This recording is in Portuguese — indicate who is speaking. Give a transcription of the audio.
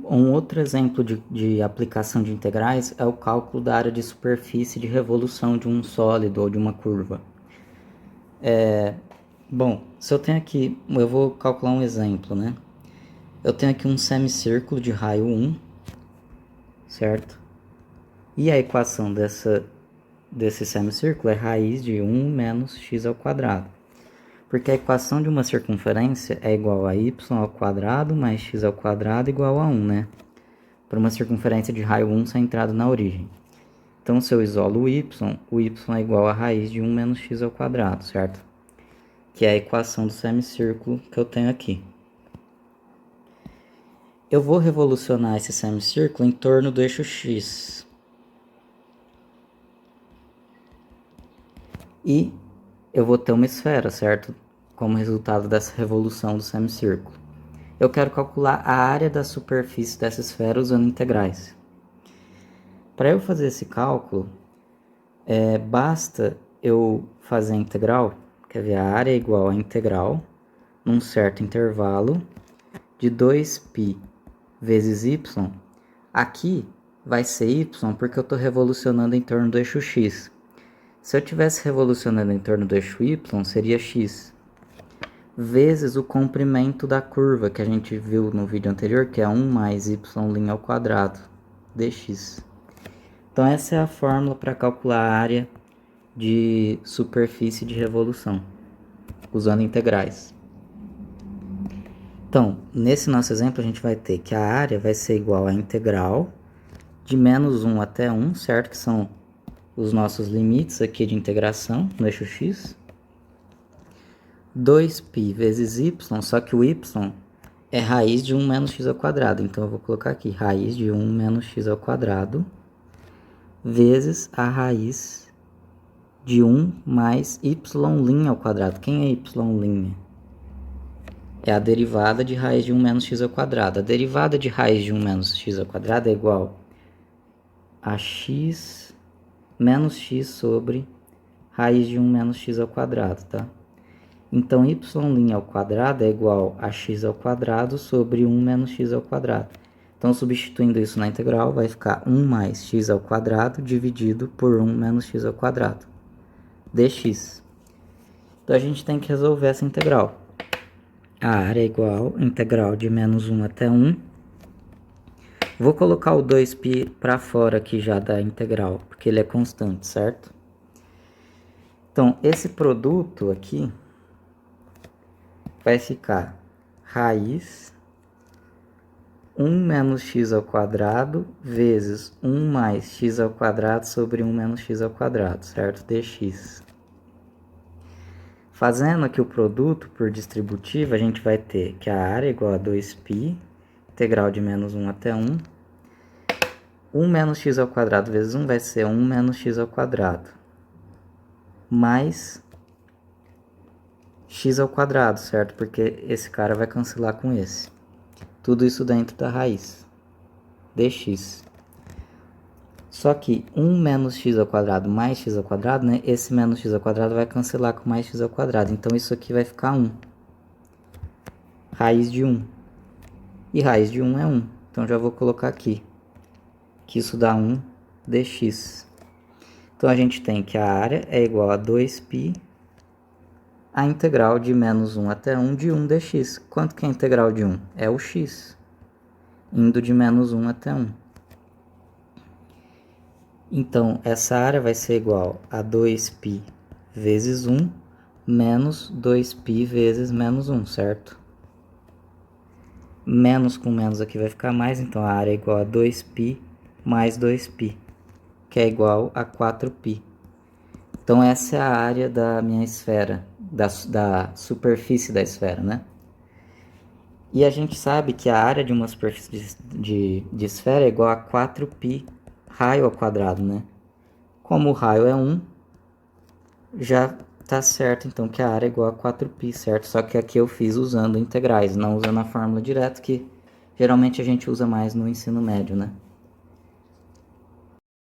Speaker 1: Um outro exemplo de aplicação de integrais é o cálculo da área de superfície de revolução de um sólido ou de uma curva. Bom, se eu tenho aqui, eu vou calcular um exemplo, né? Eu tenho aqui um semicírculo de raio 1, certo? E a equação desse semicírculo é raiz de 1 menos x ao quadrado. Porque a equação de uma circunferência é igual a y ao quadrado mais x ao quadrado igual a 1, né? Para uma circunferência de raio 1 centrado na origem. Então, se eu isolo o y é igual a raiz de 1 menos x ao quadrado, certo? Que é a equação do semicírculo que eu tenho aqui. Eu vou revolucionar esse semicírculo em torno do eixo x. E eu vou ter uma esfera, certo? Como resultado dessa revolução do semicírculo. Eu quero calcular a área da superfície dessa esfera usando integrais. Para eu fazer esse cálculo, basta eu fazer a integral, quer ver, a área é igual a integral, num certo intervalo, de 2π vezes y. Aqui vai ser y porque eu estou revolucionando em torno do eixo x. Se eu estivesse revolucionando em torno do eixo y, seria x, vezes o comprimento da curva que a gente viu no vídeo anterior, que é 1 mais y' ao quadrado, dx. Então essa é a fórmula para calcular a área de superfície de revolução, usando integrais. Então, nesse nosso exemplo, a gente vai ter que a área vai ser igual a integral de menos 1 até 1, certo? Que são os nossos limites aqui de integração no eixo x. 2π vezes y, só que o y é raiz de 1 menos x ao quadrado. Então, eu vou colocar aqui raiz de 1 menos x ao quadrado vezes a raiz de 1 mais y' ao quadrado. Quem é y'? É a derivada de raiz de 1 menos x ao quadrado. A derivada de raiz de 1 menos x ao quadrado é igual a x menos x sobre raiz de 1 menos x ao quadrado, tá? Então, y' ao quadrado é igual a x ao quadrado sobre 1 menos x ao quadrado. Então, substituindo isso na integral, vai ficar 1 mais x ao quadrado dividido por 1 menos x ao quadrado, dx. Então, a gente tem que resolver essa integral. A área é igual a integral de menos 1 até 1. Vou colocar o 2π para fora aqui já da integral, porque ele é constante, certo? Então, esse produto aqui vai ficar raiz 1 menos x ao quadrado vezes 1 mais x ao quadrado sobre 1 menos x ao quadrado, certo? dx. Fazendo aqui o produto por distributiva, a gente vai ter que a área é igual a 2π, integral de menos 1 até 1. 1 menos x ao quadrado vezes 1 vai ser 1 menos x ao quadrado, mais x ao quadrado, certo? Porque esse cara vai cancelar com esse. Tudo isso dentro da raiz, dx. Só que 1 menos x ao quadrado mais x ao quadrado, né? Esse menos x ao quadrado vai cancelar com mais x ao quadrado. Então, isso aqui vai ficar 1. Raiz de 1. E raiz de 1 é 1. Então, já vou colocar aqui que isso dá 1 dx. Então, a gente tem que a área é igual a 2π, a integral de menos 1 até 1 de 1 dx. Quanto que é a integral de 1? É o x, indo de menos 1 até 1. Então, essa área vai ser igual a 2π vezes 1 menos 2π vezes menos 1, certo? Menos com menos aqui vai ficar mais, então a área é igual a 2π mais 2π, que é igual a 4π. Então, essa é a área da minha esfera, da superfície da esfera, né? E a gente sabe que a área de uma superfície de esfera é igual a 4π raio ao quadrado, né? Como o raio é 1, já tá certo, então, que a área é igual a 4π, certo? Só que aqui eu fiz usando integrais, não usando a fórmula direto, que geralmente a gente usa mais no ensino médio, né?